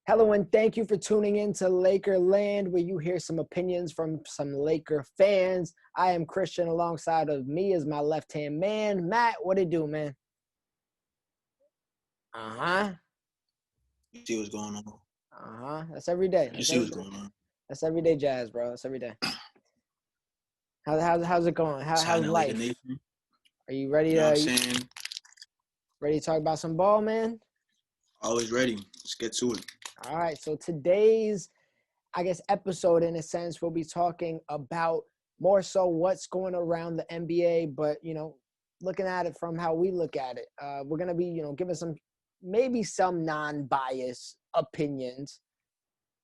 Hello and thank you for tuning in to LAKERLAND, where you hear some opinions from some Laker fans. I am Christian. Alongside of me is my left-hand man, Matt. What it do, man? You see what's going on. That's every day. You see what's going on. That's everyday jazz, bro. That's every day. How's it going? How's life? Are you ready? You know what I'm saying? Ready to talk about some ball, man? Always ready. Let's get to it. All right. So today's, episode, in a sense, we'll be talking about more so what's going around the NBA, but, looking at it from how we look at it. We're going to be, giving some non-biased opinions.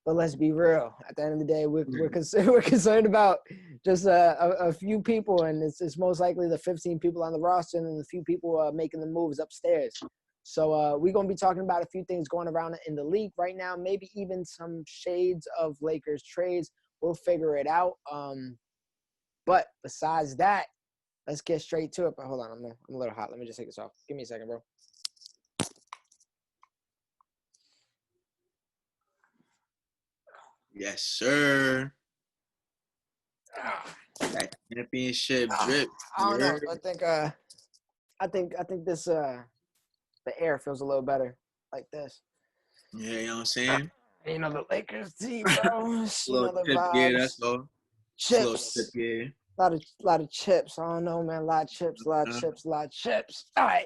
But let's be real. At the end of the day, we're concerned about just a few people, and it's most likely the 15 people on the roster and the few people making the moves upstairs. So we're going to be talking about a few things going around in the league right now, maybe even some shades of Lakers trades. We'll figure it out. But besides that, let's get straight to it. But hold on, I'm a little hot. Let me just take this off. Give me a second, bro. Yes, sir. That championship drip. I don't know. I think this the air feels a little better like this. Yeah, you know what I'm saying? The Lakers team, bro. Little tip gear, that's all. Chips. Tip gear. Lot of chips. I don't know, man. A lot of chips. All right.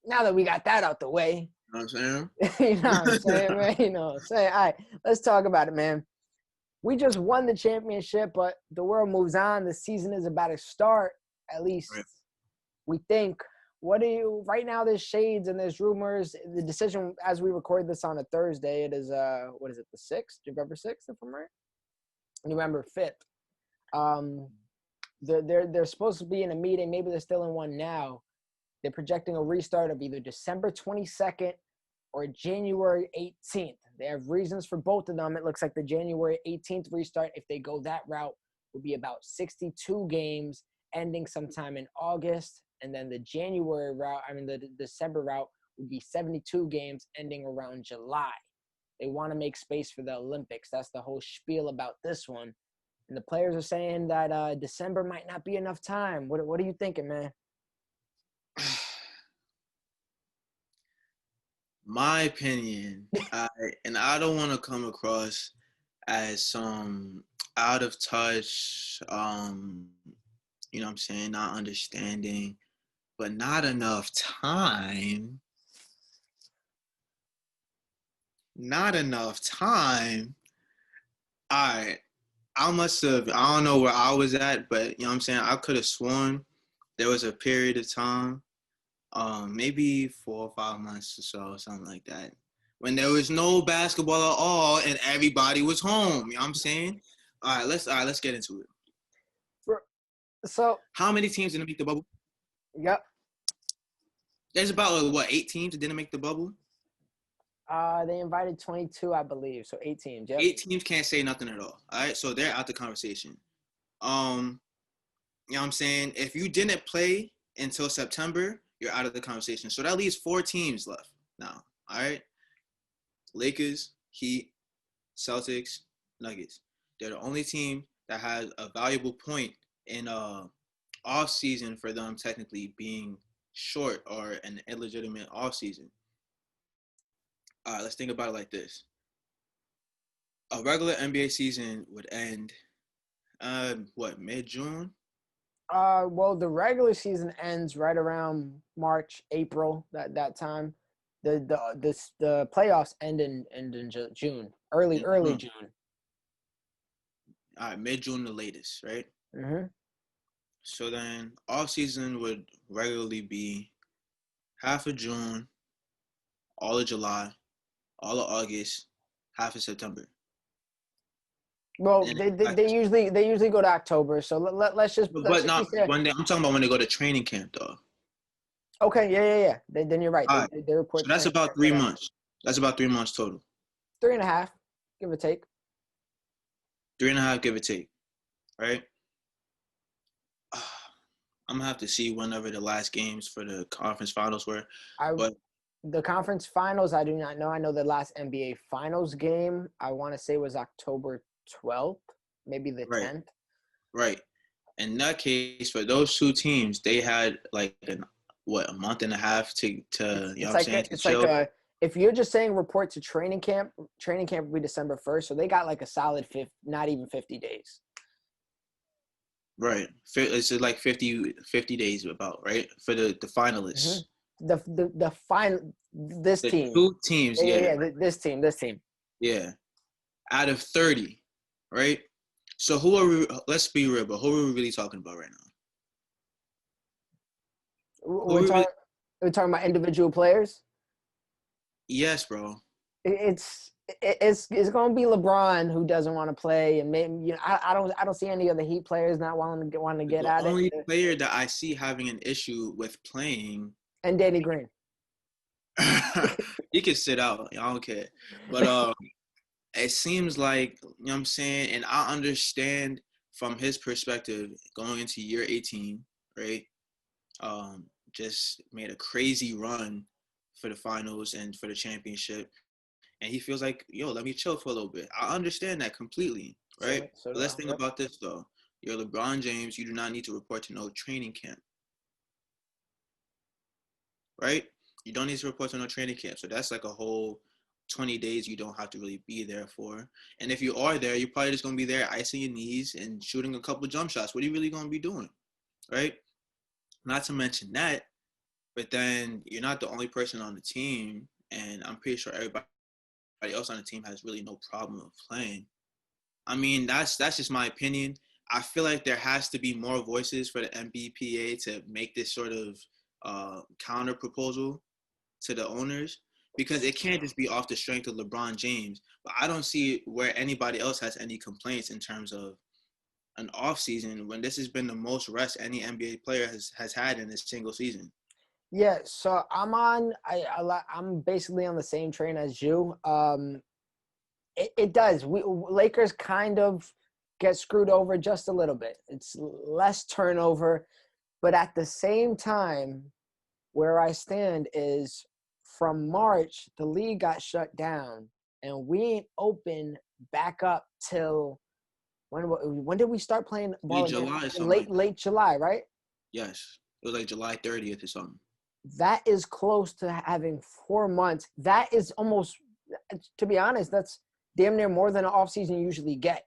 Now that we got that out the way. You know what I'm saying? You know what I'm saying, man? You know what I'm saying? All right, let's talk about it, man. We just won the championship, but the world moves on. The season is about to start, at least we think. Right now there's shades and there's rumors. The decision, as we record this on a Thursday, it is, the 6th? November 6th, if I'm right? November 5th. They're supposed to be in a meeting. Maybe they're still in one now. They're projecting a restart of either December 22nd or January 18th. They have reasons for both of them. It looks like the January 18th restart, if they go that route, will be about 62 games ending sometime in August. And then the the December route would be 72 games ending around July. They want to make space for the Olympics. That's the whole spiel about this one. And the players are saying that December might not be enough time. What are you thinking, man? My opinion, I don't want to come across as some out of touch, you know what I'm saying, not understanding, but not enough time. Not enough time. All right. I don't know where I was at, but, you know what I'm saying, I could have sworn there was a period of time, maybe 4 or 5 months or so, something like that, when there was no basketball at all and everybody was home. You know what I'm saying? All right, let's get into it. So how many teams didn't make the bubble? Yep. There's about 8 teams that didn't make the bubble. They invited 22, I believe. So 8 teams. Yep. 8 teams can't say nothing at all. All right, so they're out the conversation. You know what I'm saying? If you didn't play until September, you're out of the conversation. So that leaves 4 teams left now. All right. Lakers, Heat, Celtics, Nuggets. They're the only team that has a valuable point in off season for them technically being short or an illegitimate off season. All right, let's think about it like this. A regular NBA season would end mid-June? Well, the regular season ends right around March, April, that time. The playoffs end in June, early June. All right, mid-June the latest, right? Mm-hmm. So then off season would regularly be half of June, all of July, all of August, half of September. Well, they usually go to October. So let's just. But not when I'm talking about when they go to training camp, though. Okay, yeah. Then you're right. They report. So that's about 3 months. That's about 3 months total. 3.5, give or take. 3.5, give or take. Right. I'm gonna have to see whenever the last games for the conference finals were. I The conference finals, I do not know. I know the last NBA finals game, I want to say was October 12th, maybe the Right. 10th. Right. In that case, for those two teams, they had like a month and a half to you know what I'm saying, to chill. If you're just saying report to training camp will be December 1st. So they got like a solid not even 50 days. Right. It's like 50 days about, right? For the finalists. The final, this The team. two teams, yeah. This team. Yeah. Out of 30, right? So who are we, let's be real, but who are we really talking about right now? We're talking about individual players? Yes, bro. It's going to be LeBron who doesn't want to play, and maybe, you know, I don't see any of the Heat players not wanting to get at it. The only player that I see having an issue with playing, and Danny Green. he could sit out. I don't care. But it seems like, you know what I'm saying, and I understand from his perspective going into year 18, right? Just made a crazy run for the finals and for the championship. And he feels like, yo, let me chill for a little bit. I understand that completely, right? So But let's think about this, though. You're LeBron James. You do not need to report to no training camp, right? You don't need to report to no training camp. So that's like a whole 20 days you don't have to really be there for. And if you are there, you're probably just going to be there icing your knees and shooting a couple jump shots. What are you really going to be doing, right? Not to mention that, but then you're not the only person on the team. And I'm pretty sure everybody else on the team has really no problem with playing. I mean, that's just my opinion. I feel like there has to be more voices for the NBPA to make this sort of counter proposal to the owners, because it can't just be off the strength of LeBron James. But I don't see where anybody else has any complaints in terms of an off season when this has been the most rest any NBA player has had in a single season. Yeah, so I'm basically on the same train as you. It does. Lakers kind of get screwed over just a little bit. It's less turnover, but at the same time, where I stand is from March, the league got shut down, and we ain't open back up till when did we start playing ball again? Late July, right? Yes, it was like July 30th or something. That is close to having 4 months. That is almost, to be honest, that's damn near more than an offseason you usually get.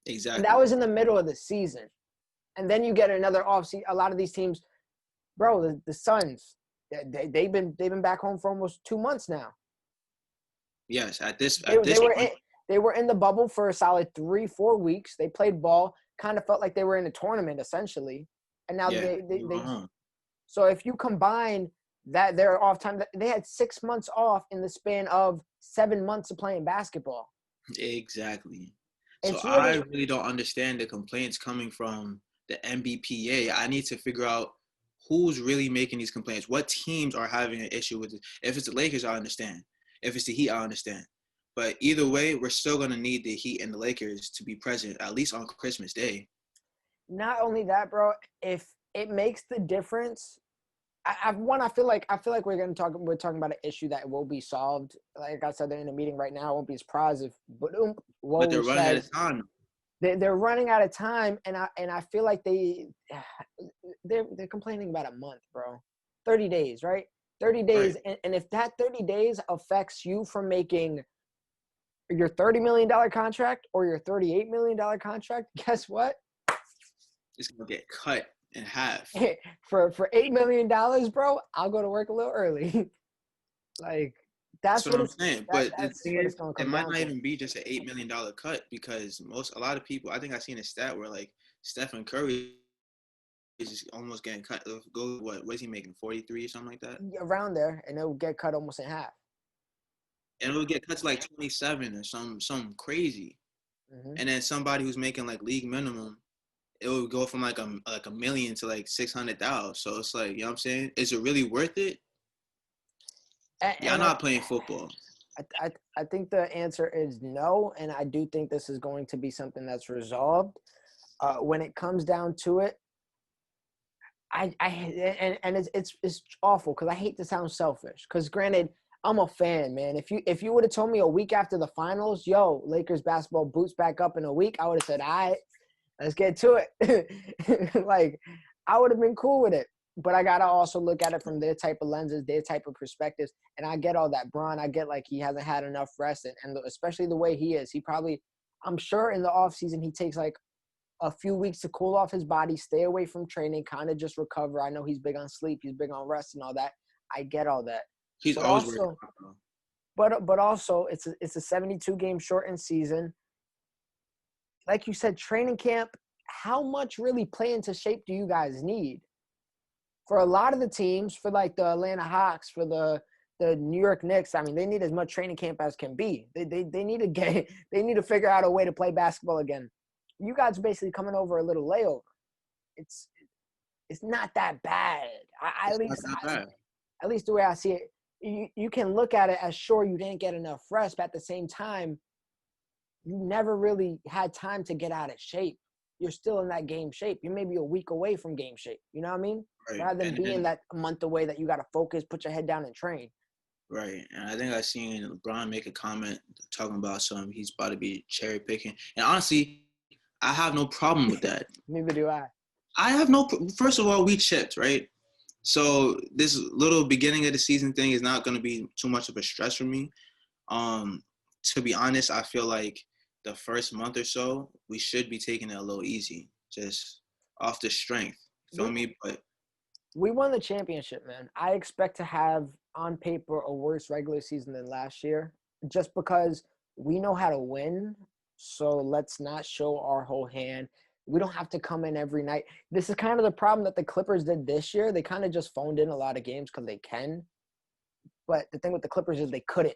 Exactly. And that was in the middle of the season. And then you get another offseason. A lot of these teams, bro, the Suns, they've been back home for almost 2 months now. Yes, they were in the bubble for a solid 3-4 weeks. They played ball, kind of felt like they were in a tournament essentially. And now they so if you combine that their off time, they had 6 months off in the span of 7 months of playing basketball. Exactly. So I really don't understand the complaints coming from the NBPA. I need to figure out who's really making these complaints. What teams are having an issue with it? If it's the Lakers, I understand. If it's the Heat, I understand. But either way, we're still going to need the Heat and the Lakers to be present, at least on Christmas Day. Not only that, bro, if it makes the difference, I feel like we're talking about an issue that will be solved. Like I said, they're in a meeting right now. I won't be surprised if but they're running out of time. They're running out of time, and I feel like they're complaining about a month, bro. 30 days, right? 30 days, right. And if that 30 days affects you from making your $30 million contract or your $38 million contract, guess what? It's gonna get cut in half. for $8 million, bro, I'll go to work a little early. Like that's what I'm saying. But the thing is, it might not even be just an $8 million cut, because a lot of people, I think I seen a stat where like Stephen Curry is just almost getting cut. What is he making? 43 or something like that? Around there, and it will get cut almost in half. And it will get cut to like 27 or something crazy. Mm-hmm. And then somebody who's making like league minimum, it would go from like a million to like 600,000. So it's like, you know what I'm saying? Is it really worth it? Y'all not playing football. I think the answer is no, and I do think this is going to be something that's resolved. When it comes down to it, it's awful because I hate to sound selfish. Because granted, I'm a fan, man. If you would have told me a week after the finals, yo, Lakers basketball boots back up in a week, I would have said, all right, let's get to it. Like, I would have been cool with it. But I gotta also look at it from their type of lenses, their type of perspectives. And I get all that. Bron, I get like he hasn't had enough rest, and especially the way he is. He probably, I'm sure in the offseason he takes like a few weeks to cool off his body, stay away from training, kind of just recover. I know he's big on sleep, he's big on rest and all that. I get all that. He's But always also, working. but also it's a 72 game shortened season. Like you said, training camp, how much really play into shape do you guys need? For a lot of the teams, for like the Atlanta Hawks, for the New York Knicks, I mean, they need as much training camp as can be. They need to they need to figure out a way to play basketball again. You guys are basically coming over a little layover. It's not that bad. At least the way I see it, you can look at it as sure you didn't get enough rest, but at the same time, you never really had time to get out of shape. You're still in that game shape. You're maybe a week away from game shape. You know what I mean? Right. Rather than being that month away that you got to focus, put your head down and train. Right. And I think I seen LeBron make a comment talking about he's about to be cherry picking. And honestly, I have no problem with that. Neither do I. First of all, we chipped, right? So this little beginning of the season thing is not going to be too much of a stress for me. To be honest, I feel like the first month or so, we should be taking it a little easy, just off the strength. Feel me? But we won the championship, man. I expect to have on paper a worse regular season than last year, just because we know how to win. So let's not show our whole hand. We don't have to come in every night. This is kind of the problem that the Clippers did this year. They kind of just phoned in a lot of games because they can. But the thing with the Clippers is they couldn't.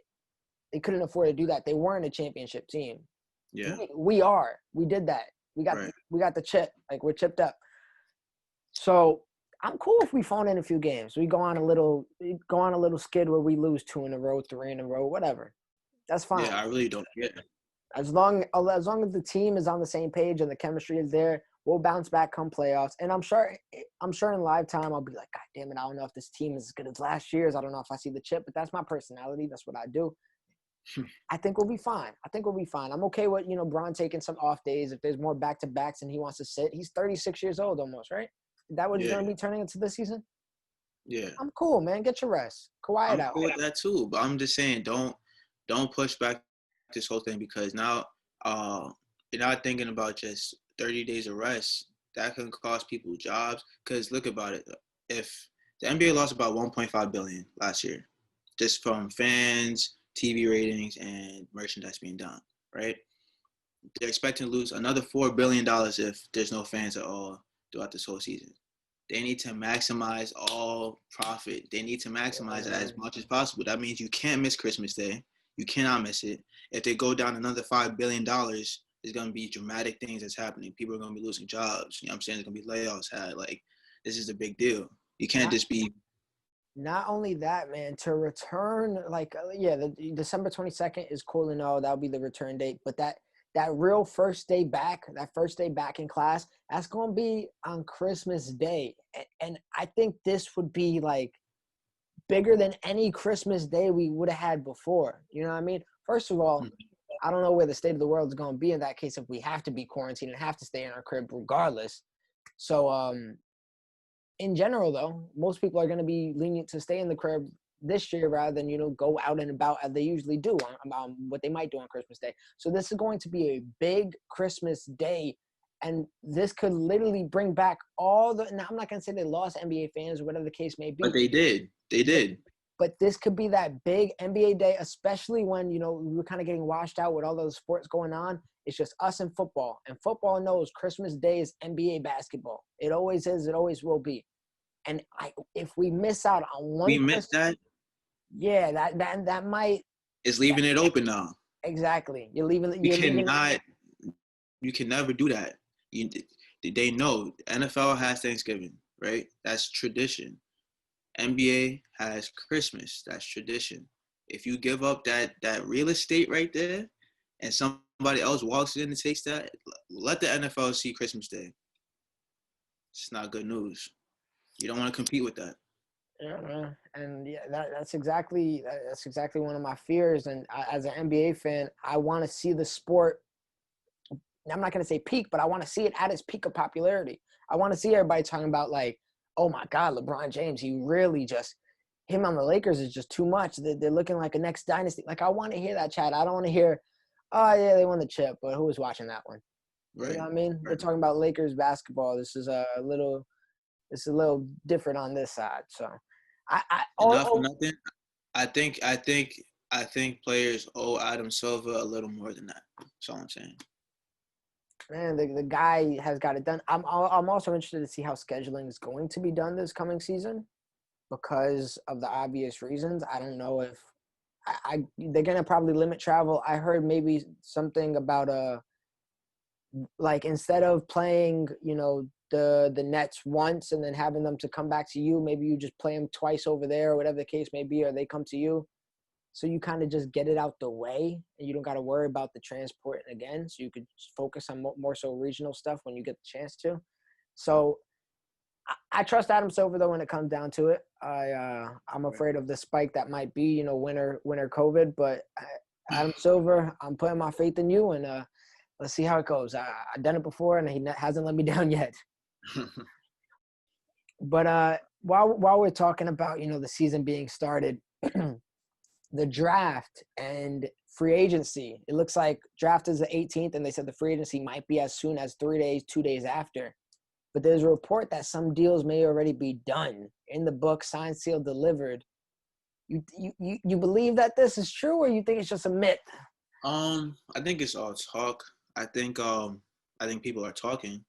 They couldn't afford to do that. They weren't a championship team. Yeah. We are. We did that. We got the chip. Like, we're chipped up. So I'm cool if we phone in a few games. We go on a little skid where we lose 2 in a row, 3 in a row, whatever. That's fine. Yeah, I really don't get it. As long as the team is on the same page and the chemistry is there, we'll bounce back come playoffs. And I'm sure in live time I'll be like, God damn it, I don't know if this team is as good as last year's. I don't know if I see the chip, but that's my personality. That's what I do. I think we'll be fine. I'm okay with, Bron taking some off days if there's more back-to-backs and he wants to sit. He's 36 years old almost, right? Is that what he's going to be turning into this season? Yeah. I'm cool, man. Get your rest. Kawhi it out. I'm cool with that too, but I'm just saying don't push back this whole thing because now you're not thinking about just 30 days of rest. That can cost people jobs because look about it. If the NBA lost about $1.5 billion last year just from fans, TV ratings, and merchandise being down, right? They're expecting to lose another $4 billion if there's no fans at all throughout this whole season. They need to maximize all profit. They need to maximize it as much as possible. That means you can't miss Christmas Day. You cannot miss it. If they go down another $5 billion, there's going to be dramatic things that's happening. People are going to be losing jobs. You know what I'm saying? There's going to be layoffs. Like, this is a big deal. You can't just be. Not only that, man, to return, the December 22nd is cool and all. That'll be the return date. But that real first day back in class, that's going to be on Christmas Day. And I think this would be, like, bigger than any Christmas Day we would have had before. You know what I mean? First of all, I don't know where the state of the world is going to be in that case if we have to be quarantined and have to stay in our crib regardless. So, in general, though, most people are going to be lenient to stay in the crib this year rather than, go out and about as they usually do on what they might do on Christmas Day. So this is going to be a big Christmas Day, and this could literally bring back now, I'm not going to say they lost NBA fans or whatever the case may be. But they did. They did. But this could be that big NBA day, especially when, we were kind of getting washed out with all those sports going on. It's just us and football. And football knows Christmas Day is NBA basketball. It always is. It always will be. And if we miss out on one, we miss that. Yeah, that might. It's leaving it open now. Exactly. You're leaving. You can never do that. They know NFL has Thanksgiving, right? That's tradition. NBA has Christmas. That's tradition. If you give up that real estate right there, and somebody else walks in and takes that, let the NFL see Christmas Day. It's not good news. You don't want to compete with that. Yeah, man. And yeah, that's exactly one of my fears. And as an NBA fan, I want to see the sport. I'm not going to say peak, but I want to see it at its peak of popularity. I want to see everybody talking about like, oh my God, LeBron James, he really just, him on the Lakers is just too much. They're looking like a next dynasty. Like, I want to hear that, chat. I don't want to hear, oh yeah, they won the chip, but who was watching that one? Right. You know what I mean? Right. We're talking about Lakers basketball. This is a little different on this side. So, Enough for nothing. I think players owe Adam Silver a little more than that. That's all I'm saying. Man, the guy has got it done. I'm also interested to see how scheduling is going to be done this coming season, because of the obvious reasons. I don't know if they're gonna probably limit travel. I heard maybe something about like instead of playing, the Nets once and then having them to come back to you, maybe you just play them twice over there or whatever the case may be, or they come to you. So you kind of just get it out the way and you don't got to worry about the transport again. So you could focus on more so regional stuff when you get the chance to. So I trust Adam Silver though when it comes down to it. I'm afraid of the spike that might be, winter COVID. But Adam Silver, I'm putting my faith in you, and let's see how it goes. I've done it before, and he hasn't let me down yet. But while we're talking about the season being started, the draft and free agency, it looks like draft is the 18th, and they said the free agency might be as soon as 2 days after. But there's a report that some deals may already be done, in the book, signed, sealed, delivered. You believe that this is true, or you think it's just a myth? I think it's all talk. I think people are talking.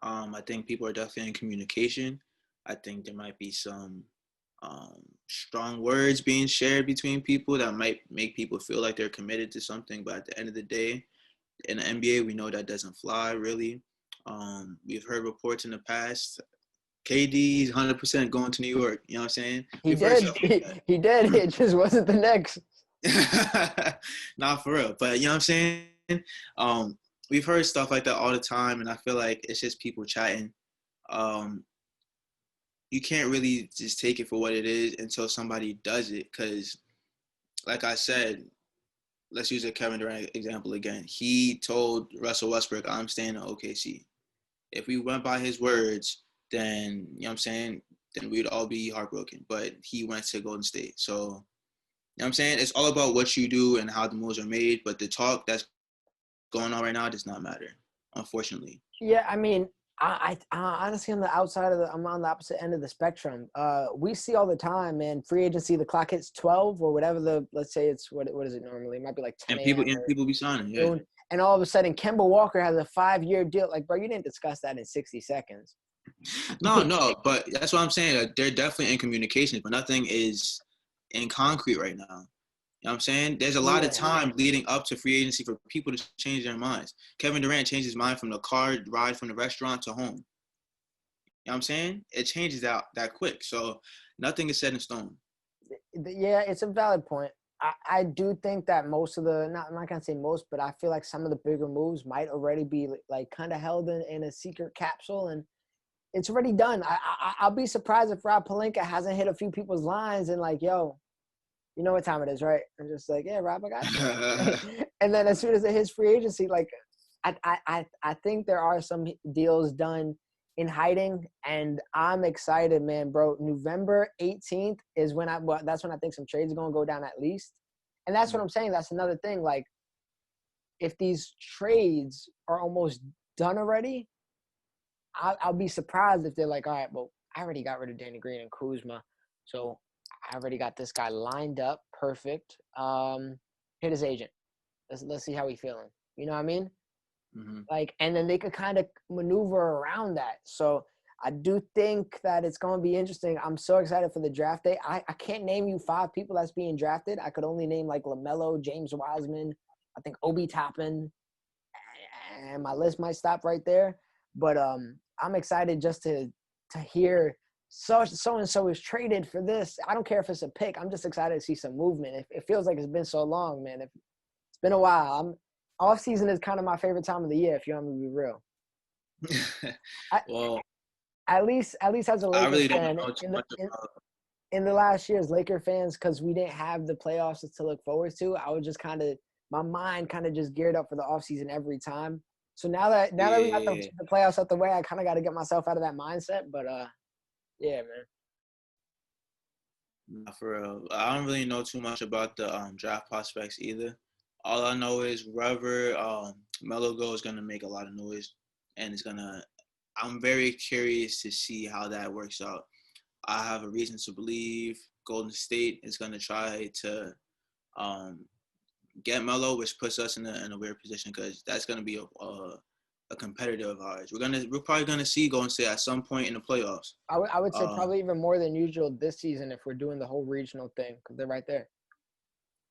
I think people are definitely in communication. I think there might be some strong words being shared between people that might make people feel like they're committed to something. But at the end of the day, in the NBA, we know that doesn't fly, really. We've heard reports in the past. KD's 100% going to New York. You know what I'm saying? He did. He did. It just wasn't the Knicks. Not for real. But you know what I'm saying? We've heard stuff like that all the time, and I feel like it's just people chatting. You can't really just take it for what it is until somebody does it. Because, like I said, let's use a Kevin Durant example again. He told Russell Westbrook, I'm staying in OKC. If we went by his words, then, you know what I'm saying, then we'd all be heartbroken. But he went to Golden State. So, you know what I'm saying? It's all about what you do and how the moves are made. But the talk that's going on right now does not matter, unfortunately. Yeah, I mean, I honestly, I'm on the opposite end of the spectrum. We see all the time, man, free agency, the clock hits 12 or whatever let's say it's, what is it normally? It might be like 10 and people be signing, yeah. And all of a sudden, Kemba Walker has a 5-year deal. Like, bro, you didn't discuss that in 60 seconds. No, but that's what I'm saying. They're definitely in communication, but nothing is in concrete right now. You know what I'm saying? There's a lot of time leading up to free agency for people to change their minds. Kevin Durant changed his mind from the car ride from the restaurant to home. You know what I'm saying? It changes out that quick. So nothing is set in stone. Yeah, it's a valid point. I do think that most of I'm not going to say most, but I feel like some of the bigger moves might already be like kind of held in a secret capsule, and it's already done. I'll be surprised if Rob Pelinka hasn't hit a few people's lines and like, yo, you know what time it is, right? And just like, yeah, Rob, I got you. And then as soon as it hits free agency, like, I think there are some deals done in hiding, and I'm excited, man, bro. November 18th is that's when I think some trades are going to go down at least. And that's what I'm saying. That's another thing. Like, if these trades are almost done already, I'll be surprised if they're like, all right, well, I already got rid of Danny Green and Kuzma, so I already got this guy lined up. Perfect. Hit his agent. Let's see how he's feeling. You know what I mean? Mm-hmm. Like, and then they could kind of maneuver around that. So I do think that it's going to be interesting. I'm so excited for the draft day. I can't name you 5 people that's being drafted. I could only name like LaMelo, James Wiseman, I think Obi Toppin, and my list might stop right there. But I'm excited just to hear so-and-so is traded for this. I don't care if it's a pick. I'm just excited to see some movement. It feels like it's been so long, man. It's been a while. Off season is kind of my favorite time of the year, if you want me to be real. Well, At least as a I Lakers really don't fan, know too much about. in the last years, Laker fans, because we didn't have the playoffs to look forward to, I was just kind of my mind kind of just geared up for the offseason every time. So now that we got Yeah, the playoffs out the way, I kind of got to get myself out of that mindset. But yeah, man. not for real. I don't really know too much about the draft prospects either. All I know is wherever Melo goes is gonna make a lot of noise, and it's gonna. I'm very curious to see how that works out. I have a reason to believe Golden State is gonna try to um, get Melo, which puts us in a weird position because that's gonna be a competitor of ours. We're probably gonna see Golden State at some point in the playoffs. I would say Um, probably even more than usual this season if we're doing the whole regional thing because they're right there.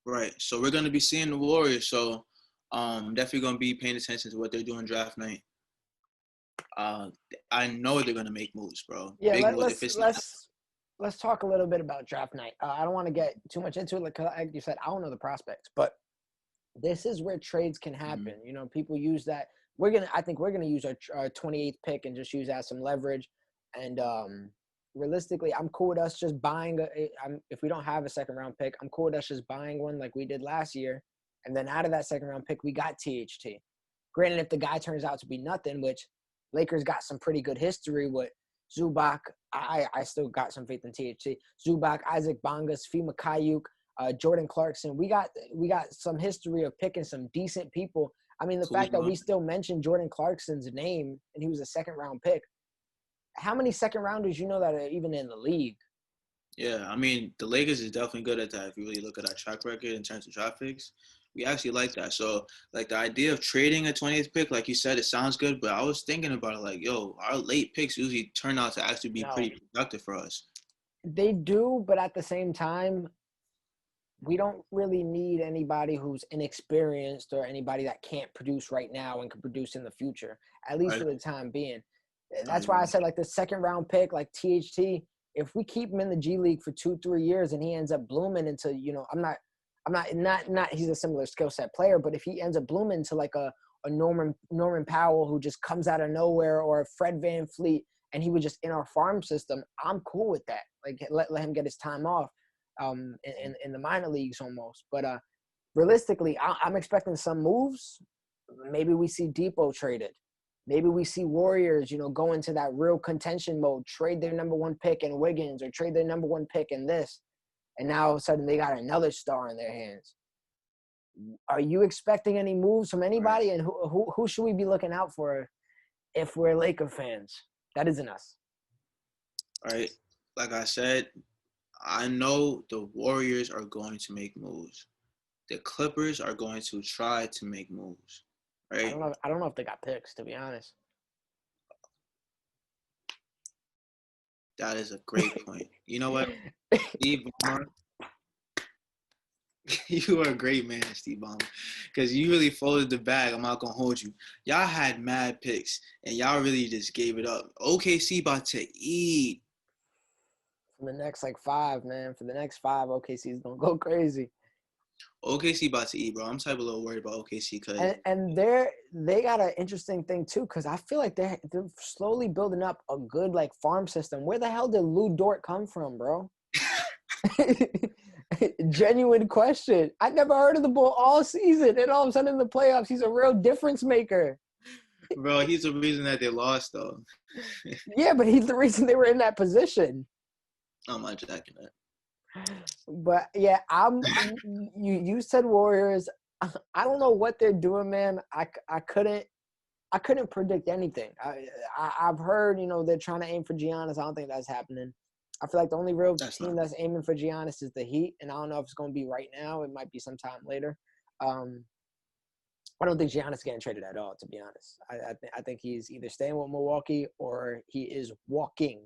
right. So we're gonna be seeing the Warriors. So definitely gonna be paying attention to what they're doing draft night. Uh, I know they're gonna make moves, bro. Yeah, Big moves. If it's not, let's talk a little bit about draft night. I don't want to get too much into it, like you said. I don't know the prospects, but this is where trades can happen. You know, people use that. I think we're gonna use our 28th pick and just use that as some leverage. And realistically, I'm cool with us just buying. If we don't have a second round pick, I'm cool with us just buying one like we did last year. And then out of that second round pick, we got THT. Granted, if the guy turns out to be nothing, which Lakers got some pretty good history with Zubac. I still got some faith in THT. Zubac, Isaac Bonga, Fima Kayuk, Jordan Clarkson. We got some history of picking some decent people. I mean, the fact that we still mentioned Jordan Clarkson's name and he was a second round pick. How many second rounders you know that are even in the league? yeah, I mean the Lakers is definitely good at that. If you really look at our track record in terms of draft picks, we actually like that. So like the idea of trading a 20th pick, like you said, it sounds good. But I was thinking about it, like, yo, our late picks usually turn out to actually be No, pretty productive for us. they do, but at the same time, we don't really need anybody who's inexperienced or anybody that can't produce right now and can produce in the future, at least I, for the time being. I That's why I agree. said like the second round pick, like THT, if we keep him in the G League for 2-3 years and he ends up blooming into, not he's a similar skill set player, but if he ends up blooming into like a Norman Powell who just comes out of nowhere, or a Fred VanVleet, and he was just in our farm system, I'm cool with that. Like let him get his time off in the minor leagues almost. But realistically, I'm expecting some moves. Maybe we see Depot traded. Maybe we see Warriors, go into that real contention mode, trade their number one pick in Wiggins or trade their number one pick in this. And now all of a sudden they got another star in their hands. Are you expecting any moves from anybody? Right. And who should we be looking out for if we're Laker fans? That isn't us. Right. Like I said, I know the Warriors are going to make moves. The Clippers are going to try to make moves. Right. I don't know if they got picks, to be honest. That is a great point. You know what, Steve Ballmer, you are a great man, Steve Ballmer, because you really folded the bag. I'm not gonna hold you. Y'all had mad picks, and y'all really just gave it up. OKC about to eat. For the next like 5, man. For the next 5, OKC's gonna go crazy. OKC about to eat, bro. I'm type of a little worried about OKC because And they got an interesting thing too, because I feel like they're slowly building up a good like farm system. Where the hell did Lou Dort come from, bro? Genuine question. I never heard of the bull all season, and all of a sudden in the playoffs, he's a real difference maker. bro, he's the reason that they lost though. Yeah, but he's the reason they were in that position. I'm not jacking that. But yeah, you said Warriors. I don't know what they're doing, man. I couldn't predict anything. I've heard, they're trying to aim for Giannis. I don't think that's happening. I feel like the only real team that's aiming for Giannis is the Heat, and I don't know if it's going to be right now. It might be sometime later. I don't think Giannis is getting traded at all, to be honest. I think he's either staying with Milwaukee or he is walking,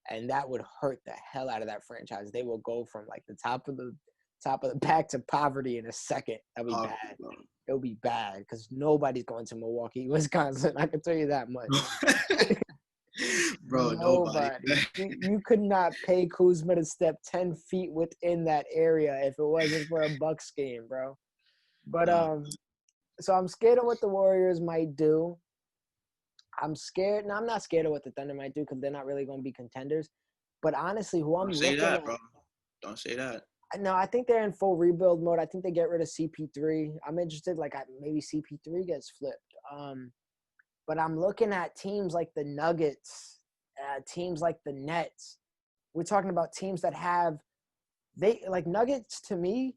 and that would hurt the hell out of that franchise. They will go from like the top of the pack to poverty in a second. That'd be bad. Bro. It'll be bad because nobody's going to Milwaukee, Wisconsin. I can tell you that much. Bro, Nobody. You could not pay Kuzma to step 10 feet within that area if it wasn't for a Bucks game, bro. But so I'm scared of what the Warriors might do. I'm scared. No, I'm not scared of what the Thunder might do because they're not really going to be contenders. But honestly, who I'm Don't say looking that, at, bro. Don't say that. no, I think they're in full rebuild mode. I think they get rid of CP3. I'm interested, like maybe CP3 gets flipped. But I'm looking at teams like the Nuggets, teams like the Nets. We're talking about teams that have Nuggets to me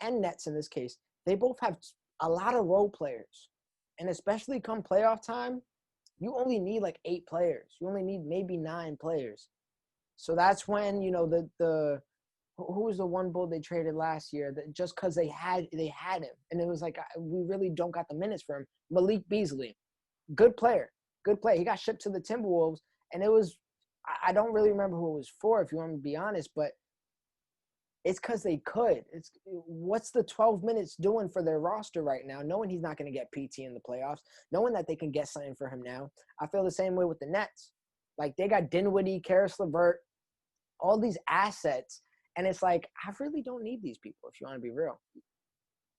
and Nets in this case. They both have a lot of role players, and especially come playoff time, you only need like 8 players. You only need maybe 9 players. So that's when the who was the one bull they traded last year that just because they had him, and it was like we really don't got the minutes for him. Malik Beasley, good player. He got shipped to the Timberwolves, and it was I don't really remember who it was for, if you want me to be honest, but it's because they could. What's the 12 minutes doing for their roster right now, knowing he's not going to get PT in the playoffs, knowing that they can get something for him now. I feel the same way with the Nets. Like, they got Dinwiddie, Karis LeVert, all these assets, and it's like, I really don't need these people, if you want to be real.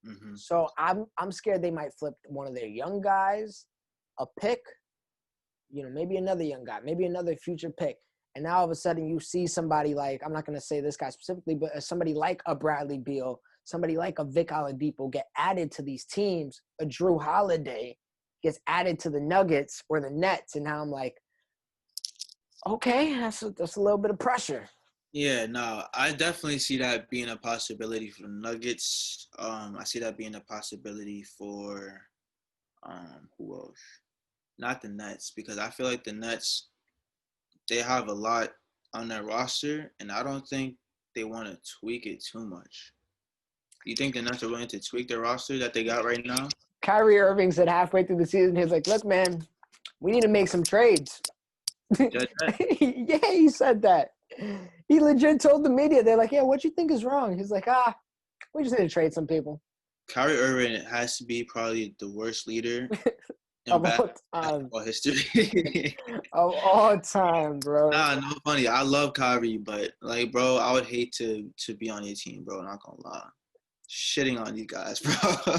Mm-hmm. So I'm scared they might flip one of their young guys, a pick, maybe another young guy, maybe another future pick. And now all of a sudden you see somebody like, I'm not going to say this guy specifically, but somebody like a Bradley Beal, somebody like a Vic Oladipo get added to these teams. A Jrue Holiday gets added to the Nuggets or the Nets. And now I'm like, okay, that's a little bit of pressure. Yeah, no, I definitely see that being a possibility for the Nuggets. I see that being a possibility for who else? Not the Nets, because I feel like the Nets, they have a lot on their roster, and I don't think they want to tweak it too much. You think the Nets are willing to tweak their roster that they got right now? Kyrie Irving said halfway through the season, he's like, look, man, we need to make some trades. Yeah, he said that. He legit told the media, they're like, yeah, what you think is wrong? He's like, we just need to trade some people. Kyrie Irving has to be probably the worst leader in of basketball history. Of all time, bro. Nah, no funny. I love Kyrie, but like, bro, I would hate to be on your team, bro. Not gonna lie, shitting on these guys, bro.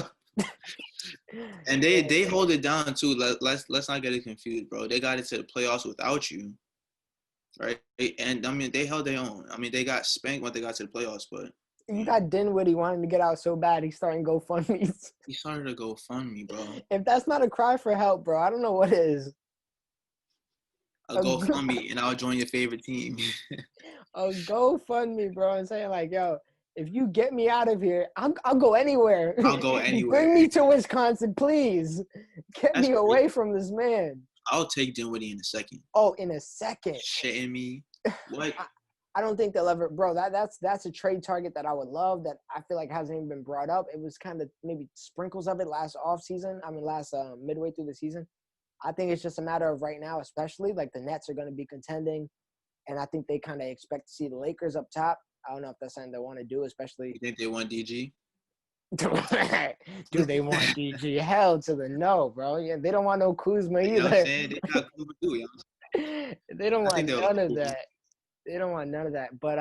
And they hold it down too. Let's not get it confused, bro. They got into the playoffs without you, right? And I mean, they held their own. I mean, they got spanked when they got to the playoffs, but you got Dinwiddie wanting to get out so bad, he's starting GoFundMes. He started a GoFundMe, bro. If that's not a cry for help, bro, I don't know what is. A GoFundMe, and I'll join your favorite team. A GoFundMe, bro, and saying like, yo, if you get me out of here, I'll go anywhere. I'll go anywhere. Bring me to Wisconsin, please. Get me away from this man. I'll take Dinwiddie in a second. Oh, in a second. Shitting me. What? I don't think they'll ever, bro. That's a trade target that I would love that I feel like hasn't even been brought up. It was kind of maybe sprinkles of it last midway through the season. I think it's just a matter of right now, especially like the Nets are going to be contending, and I think they kind of expect to see the Lakers up top. I don't know if that's something they want to do, especially. You think they want DG? Do they want DG? Hell to the no, bro. Yeah, they don't want no Kuzma either. You know what I'm saying? They got Kuzma too, you know? They don't want none of that. They don't want none of that. But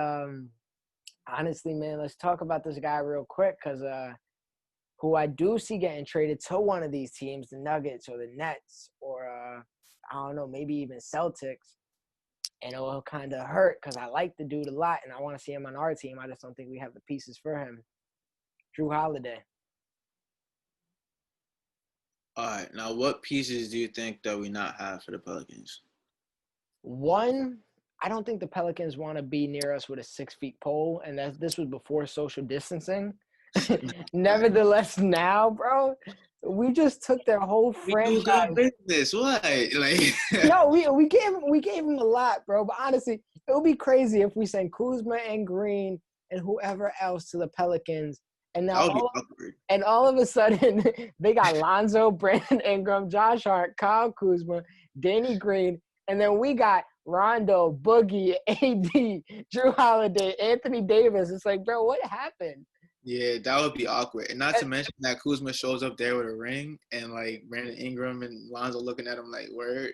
honestly, man, let's talk about this guy real quick because who I do see getting traded to one of these teams, the Nuggets or the Nets or, I don't know, maybe even Celtics. And it will kind of hurt because I like the dude a lot and I want to see him on our team. I just don't think we have the pieces for him. Jrue Holiday. All right. Now, what pieces do you think that we not have for the Pelicans? One, I don't think the Pelicans want to be near us with a 6 feet pole, and this was before social distancing. Nevertheless, now, bro, we just took their whole franchise. We do good business. What? Like no, we gave him a lot, bro. But honestly, it would be crazy if we sent Kuzma and Green and whoever else to the Pelicans, and now all of a sudden they got Lonzo, Brandon Ingram, Josh Hart, Kyle Kuzma, Danny Green, and then we got Rondo, Boogie, AD, Jrue Holiday, Anthony Davis. It's like, bro, what happened? Yeah, that would be awkward. And not to mention that Kuzma shows up there with a ring and like Brandon Ingram and Lonzo looking at him like, word.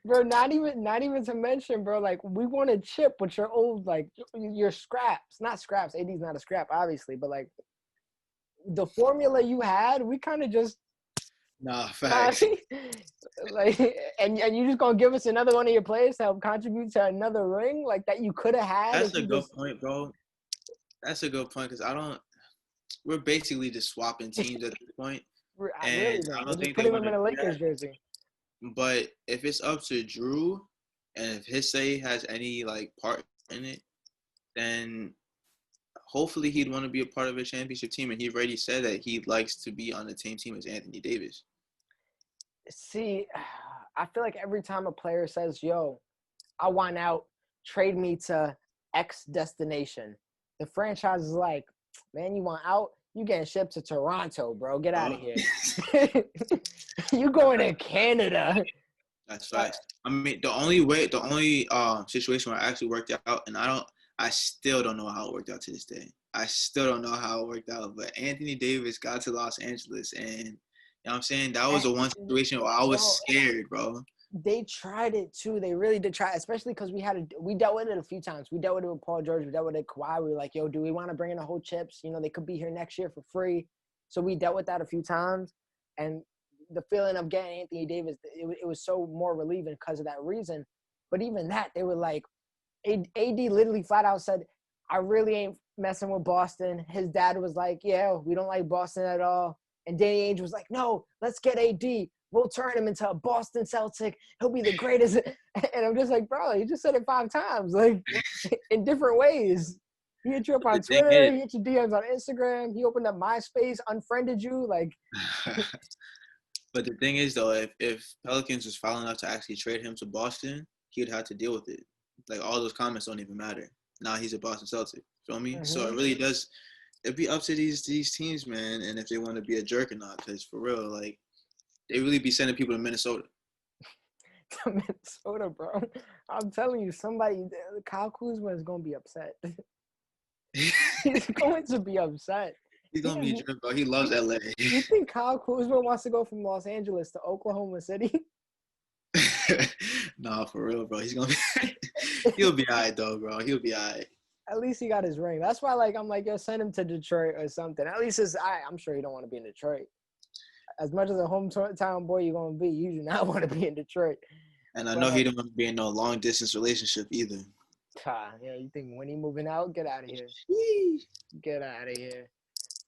Bro, not even to mention, bro, like we want to chip with your old, like your scraps. Not scraps. AD's not a scrap, obviously, but like the formula you had, we kind of just Nah, Nah, facts. like, and you just gonna give us another one of your players to help contribute to another ring like that you could have had That's if a you good just. point, bro. That's a good point because I don't. We're basically just swapping teams at this point, Really and though, I we're don't just think they putting want him to in a do that. Lakers jersey. But if it's up to Jrue, and if his say has any like part in it, then hopefully he'd want to be a part of a championship team. And he already said that he likes to be on the same team as Anthony Davis. See, I feel like every time a player says, "Yo, I want out, trade me to X destination," the franchise is like, "Man, you want out? You getting shipped to Toronto, bro. Get out of here. You going to Canada." That's Like, facts. I mean, the only situation where it actually worked out, and I still don't know how it worked out to this day. I still don't know how it worked out. But Anthony Davis got to Los Angeles, and you know what I'm saying? That was the one situation where I was bro, scared, bro. they tried it too. They really did try, especially because we dealt with it a few times. We dealt with it with Paul George. We dealt with it with Kawhi. We were like, "Yo, do we want to bring in the whole chips? You know, they could be here next year for free." So we dealt with that a few times, and the feeling of getting Anthony Davis, it was so more relieving because of that reason. But even that, they were like, AD literally flat out said, "I really ain't messing with Boston." His dad was like, "Yeah, we don't like Boston at all." And Danny Ainge was like, "No, let's get AD. We'll turn him into a Boston Celtic. He'll be the greatest." And I'm just like, bro, he just said it 5 times, like in different ways. He hit you up The on thing Twitter. is, He hit you DMs on Instagram. He opened up MySpace, unfriended you. Like, but the thing is though, if Pelicans was foul enough to actually trade him to Boston, he'd have to deal with it. Like all those comments don't even matter. Now he's a Boston Celtic. Feel me? So it mm-hmm. really does. It'd be up to these teams, man, and if they want to be a jerk or not. Because for real, like they really be sending people to Minnesota. To Minnesota, bro. I'm telling you, Kyle Kuzma is gonna be upset. He's going to be upset. He's He gonna be a is, jerk, bro. He loves LA. you think Kyle Kuzma wants to go from Los Angeles to Oklahoma City? Nah, for real, bro. He's gonna be. He'll be alright though, bro. He'll be alright. At least he got his ring. That's why, like, I'm like, yo, send him to Detroit or something. At least I'm sure you don't want to be in Detroit. As much as a hometown boy you're gonna be, you do not want to be in Detroit. And I know But he don't want to be in no long distance relationship either. yeah, you think when he moving out, get out of here. Get out of here.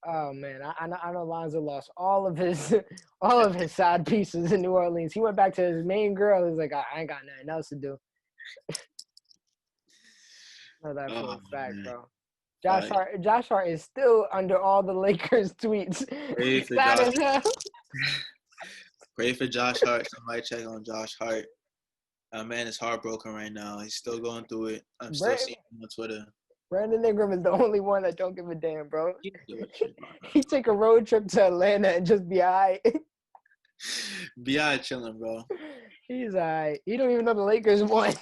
Oh man, I know Lonzo lost all of his side pieces in New Orleans. He went back to his main girl. He's like, I ain't got nothing else to do. Know that for Oh a fact, man. bro. Josh Hart is still under all the Lakers tweets. Pray He's for sad Josh. as hell. Pray for Josh Hart. Somebody check on Josh Hart. Man is heartbroken right now. He's still going through it. I'm still seeing him on Twitter. Brandon Ingram is the only one that don't give a damn, bro. He don't give a shit about He take a road trip to Atlanta and just be alright. Bi chilling, bro. He's alright. He don't even know the Lakers won.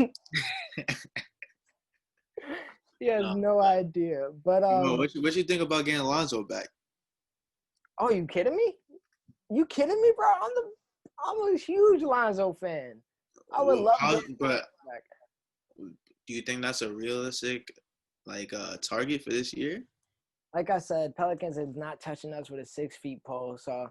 He has no idea. But Bro, what you think about getting Lonzo back? oh, you kidding me? You kidding me, bro? I'm a huge Lonzo fan. I would love But do you think that's a realistic target for this year? Like I said, Pelicans is not touching us with a 6 feet pole. So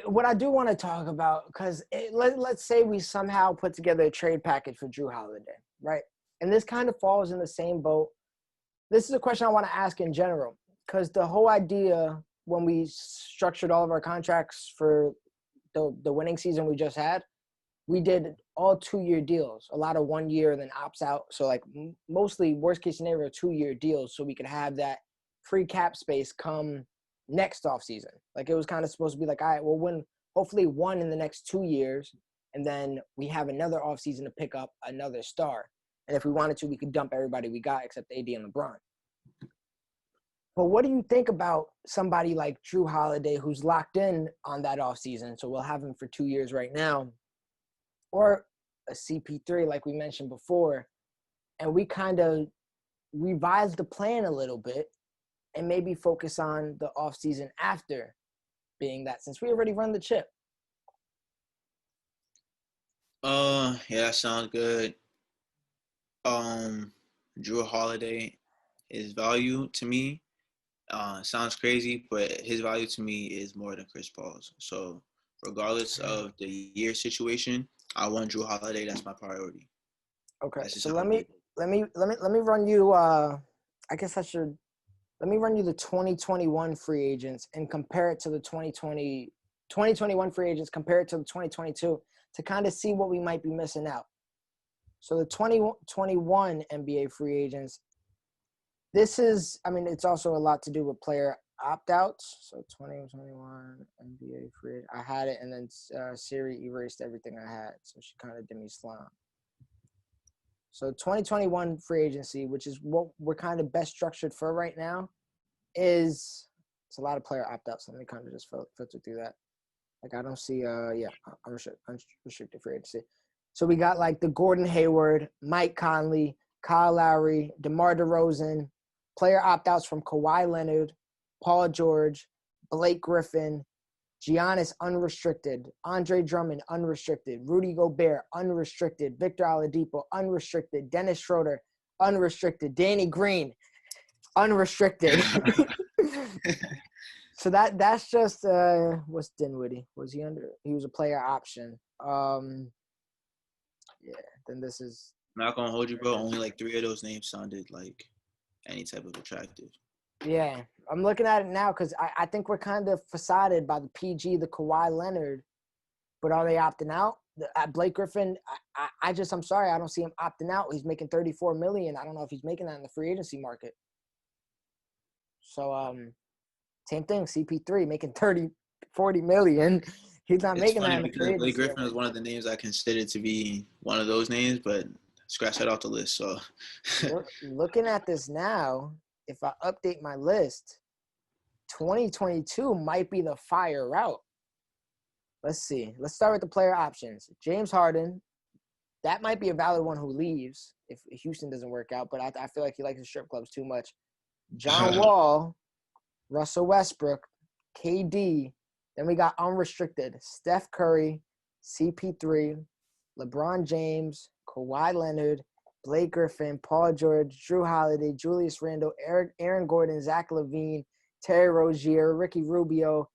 what I do want to talk about, because let's say we somehow put together a trade package for Jrue Holiday, right? And this kind of falls in the same boat. This is a question I want to ask in general, because the whole idea when we structured all of our contracts for the winning season we just had, we did all 2-year deals, a lot of 1 year and then opts out. So like mostly worst case scenario, 2-year deals so we could have that free cap space come next off season. Like it was kind of supposed to be like, all right, we'll win hopefully one in the next 2 years. And then we have another off season to pick up another star. And if we wanted to, we could dump everybody we got except AD and LeBron. But what do you think about somebody like Jrue Holiday who's locked in on that offseason? So we'll have him for 2 years right now. Or a CP3 like we mentioned before. And we kind of revise the plan a little bit and maybe focus on the offseason after, being that since we already run the chip. Yeah, that sounds good. Jrue Holiday, his value to me, sounds crazy, but his value to me is more than Chris Paul's. So regardless of the year situation, I want Jrue Holiday. That's my priority. Okay, so let me run you. I guess I should. Let me run you the 2021 free agents and compare it to the 2021 free agents, compare it to the 2022 to kind of see what we might be missing out. So the 2021 NBA free agents, this is, I mean, it's also a lot to do with player opt-outs. So 2021 NBA free, I had it, and then Siri erased everything I had, so she kind of did me slime. So 2021 free agency, which is what we're kind of best structured for right now, it's a lot of player opt-outs. Let me kind of just filter through that. Like, I don't see, unrestricted free agency. So we got like the Gordon Hayward, Mike Conley, Kyle Lowry, DeMar DeRozan, player opt-outs from Kawhi Leonard, Paul George, Blake Griffin, Giannis unrestricted, Andre Drummond unrestricted, Rudy Gobert unrestricted, Victor Oladipo unrestricted, Dennis Schroeder unrestricted, Danny Green unrestricted. So that's just what's Dinwiddie? Was he under? He was a player option. Yeah. Then this is. I'm not gonna hold you, bro. Only like 3 of those names sounded like any type of attractive. Yeah, I'm looking at it now because I think we're kind of facaded by the PG, the Kawhi Leonard, but are they opting out? Blake Griffin, I'm sorry, I don't see him opting out. He's making $34 million. I don't know if he's making that in the free agency market. So same thing, CP3 making 30, 40 million. He's not making that in the free agency. Blake Griffin is one of the names I considered to be one of those names, but scratch that off the list. So looking at this now, if I update my list, 2022 might be the fire route. Let's see. Let's start with the player options. James Harden, that might be a valid one who leaves if Houston doesn't work out, but I feel like he likes the strip clubs too much. John Wall, Russell Westbrook, KD. Then we got unrestricted. Steph Curry, CP3, LeBron James, Kawhi Leonard, Blake Griffin, Paul George, Jrue Holiday, Julius Randle, Aaron Gordon, Zach LaVine, Terry Rozier, Ricky Rubio.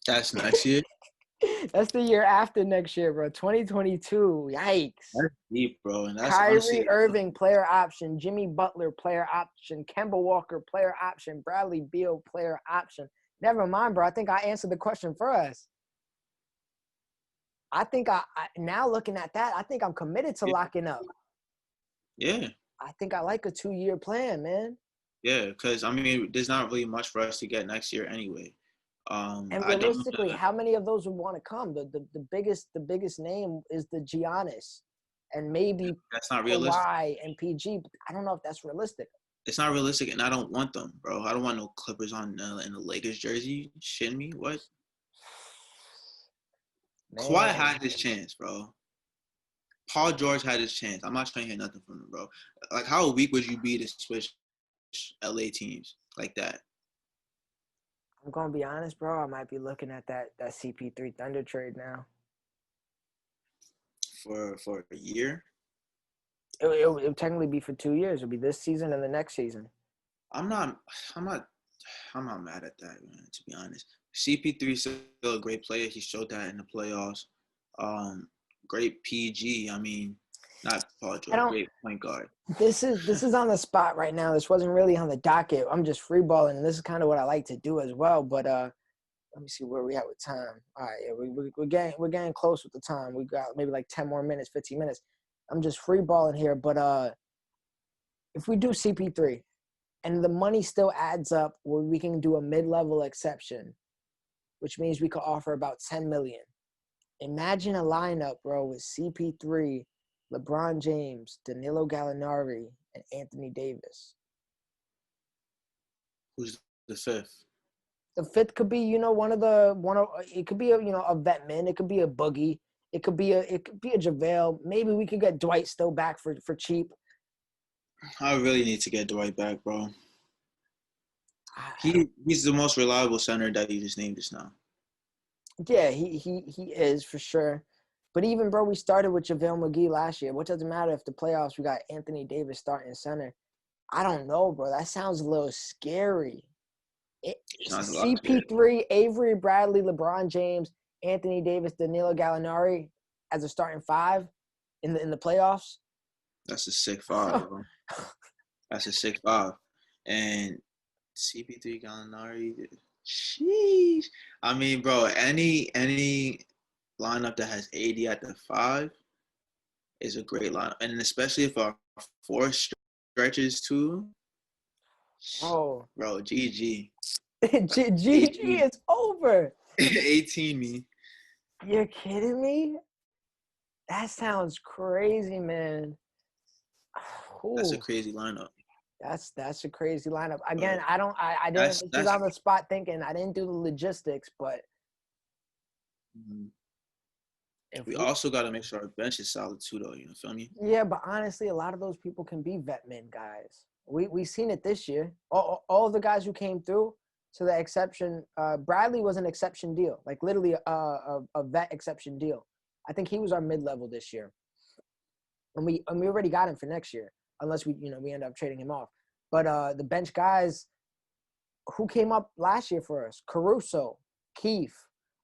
That's next year. That's the year after next year, bro. 2022. Yikes. That's deep, bro. And that's Kyrie honestly, Irving, player option. Jimmy Butler, player option. Kemba Walker, player option. Bradley Beal, player option. Never mind, bro. I think I answered the question for us. I think I now looking at that, I think I'm committed to locking up. Yeah. I think I like a 2-year plan, man. Yeah, because, I mean, there's not really much for us to get next year anyway. And realistically, how many of those would want to come? The biggest name is the Giannis, and maybe that's not realistic. Kawhi and PG. But I don't know if that's realistic. It's not realistic, and I don't want them, bro. I don't want no Clippers in the Lakers jersey. Shitting me? What? Man. Kawhi had his chance, bro. Paul George had his chance. I'm not trying to hear nothing from him, bro. Like, how weak would you be to switch LA teams like that? I'm gonna be honest, bro. I might be looking at that CP3 Thunder trade now. For a year? It would technically be for 2 years. It'll be this season and the next season. I'm not mad at that, man, to be honest. CP3 is still a great player. He showed that in the playoffs. Great PG. I mean, not Paul George, great point guard. This is on the spot right now. This wasn't really on the docket. I'm just freeballing, and this is kind of what I like to do as well. But let me see where we at with time. All right, yeah, we're getting close with the time. We got maybe like 10 more minutes, 15 minutes. I'm just freeballing here. But if we do CP3, and the money still adds up, where we can do a mid-level exception, which means we could offer about $10 million. Imagine a lineup, bro, with CP3, LeBron James, Danilo Gallinari, and Anthony Davis. Who's the fifth? The fifth could be, it could be a vet man. It could be a Boogie. It could be a JaVale. Maybe we could get Dwight still back for cheap. I really need to get Dwight back, bro. He's the most reliable center that you just named just now. Yeah, he is for sure. But even, bro, we started with JaVale McGee last year. What does it matter if the playoffs we got Anthony Davis starting center? I don't know, bro. That sounds a little scary. CP3, Avery Bradley, LeBron James, Anthony Davis, Danilo Gallinari as a starting five in the playoffs. That's a sick five, bro. That's a sick five. And CP3 Gallinari, sheesh. I mean, bro, any lineup that has AD at the five is a great lineup. And especially if our four stretches too. Oh. Bro, GG. GG is over. 18 me. You're kidding me? That sounds crazy, man. Ooh. That's a crazy lineup. That's a crazy lineup. Again, I didn't put you on the spot thinking. I didn't do the logistics, but we also got to make sure our bench is solid too, though. You know, feel me? Yeah, but honestly, a lot of those people can be vet men guys. We seen it this year. All of the guys who came through, to the exception, Bradley was an exception deal, like literally a vet exception deal. I think he was our mid-level this year, and we already got him for next year, unless we end up trading him off. But the bench guys who came up last year for us, Caruso, Keith,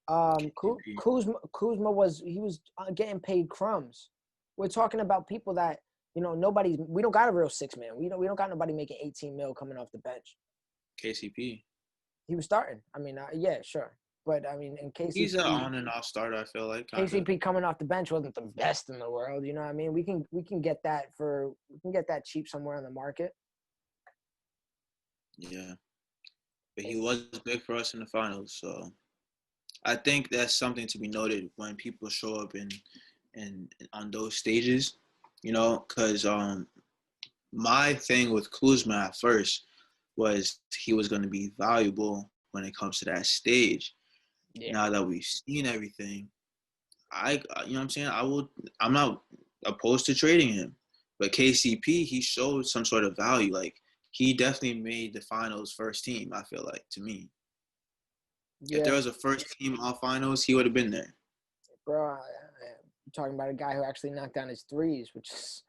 Kuzma was getting paid crumbs. We're talking about people that we don't got a real six man. We don't got nobody making 18 mil coming off the bench. KCP. He was starting. I mean, yeah, sure. But I mean, in KCP, he's an on and off starter. I feel like KCP coming off the bench wasn't the best in the world. You know what I mean? We can get that cheap somewhere on the market. Yeah, but he was big for us in the finals. So I think that's something to be noted when people show up in on those stages. You know, because my thing with Kuzma at first was he was going to be valuable when it comes to that stage. Yeah. Now that we've seen everything, you know what I'm saying? I'm not opposed to trading him, but KCP, he showed some sort of value. Like, he definitely made the finals first team, I feel like, to me. Yeah. If there was a first team all finals, he would have been there. Bro, I'm talking about a guy who actually knocked down his threes, which is,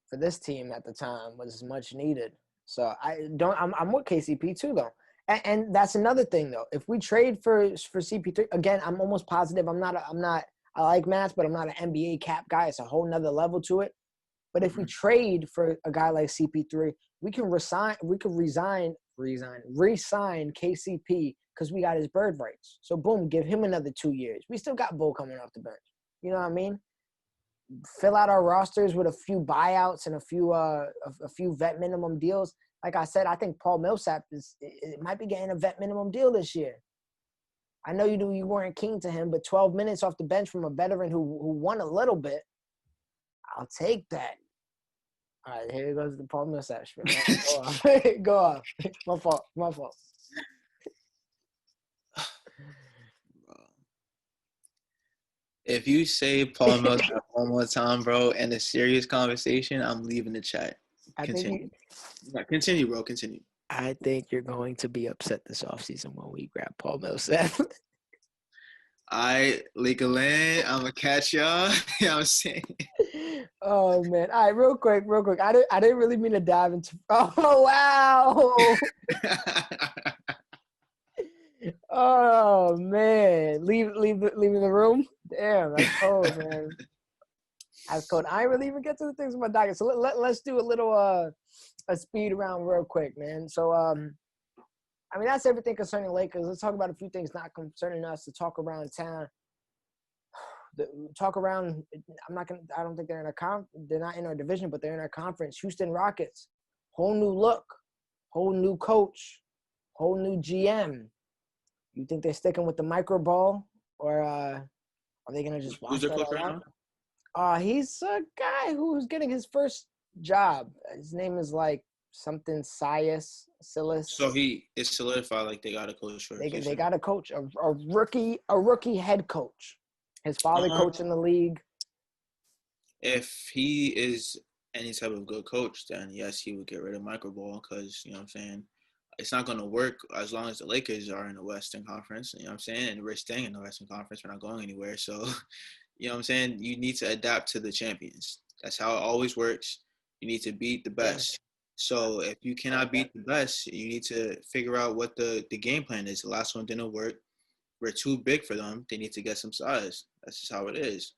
for this team at the time, was much needed. So I'm with KCP too, though. And that's another thing, though. If we trade for CP3, again, I'm almost positive. I like maths, but I'm not an NBA cap guy. It's a whole nother level to it. But if we trade for a guy like CP3, we can re-sign KCP because we got his bird rights. So boom, give him another 2 years. We still got Bull coming off the bench. You know what I mean? Fill out our rosters with a few buyouts and a few vet minimum deals. Like I said, I think Paul Millsap might be getting a vet minimum deal this year. I know you weren't keen to him, but 12 minutes off the bench from a veteran who won a little bit, I'll take that. All right, here goes the Paul Millsap. Go off. Go off. My fault. If you say Paul Millsap one more time, bro, in a serious conversation, I'm leaving the chat. Continue, bro. Continue. I think you're going to be upset this offseason when we grab Paul Millsap. LAKERLAND, I'm going to catch y'all. You know what I'm saying? Oh, man. All right, real quick. I didn't really mean to dive into – oh, wow. Oh, man. Leaving the room? Damn, that's cold, man. That's cold. I ain't really even get to the things with my docket. So let's do a little a speed round real quick, man. So, I mean, that's everything concerning Lakers. Let's talk about a few things not concerning us to talk around town. I don't think they're they're not in our division, but they're in our conference. Houston Rockets, whole new look, whole new coach, whole new GM. You think they're sticking with the micro ball, or are they gonna just watch that all out? He's a guy who's getting his first job. His name is like something Silas. So it's solidified, like they got a coach for. They got a coach, a rookie head coach. His father coached in the league. If he is any type of good coach, then yes, he would get rid of microball because, you know what I'm saying, it's not going to work as long as the Lakers are in the Western Conference, you know what I'm saying, and we're staying in the Western Conference. We're not going anywhere. So, you know what I'm saying, you need to adapt to the champions. That's how it always works. You need to beat the best. So if you cannot beat the best, you need to figure out what the game plan is. The last one didn't work. We're too big for them. They need to get some size. That's just how it is.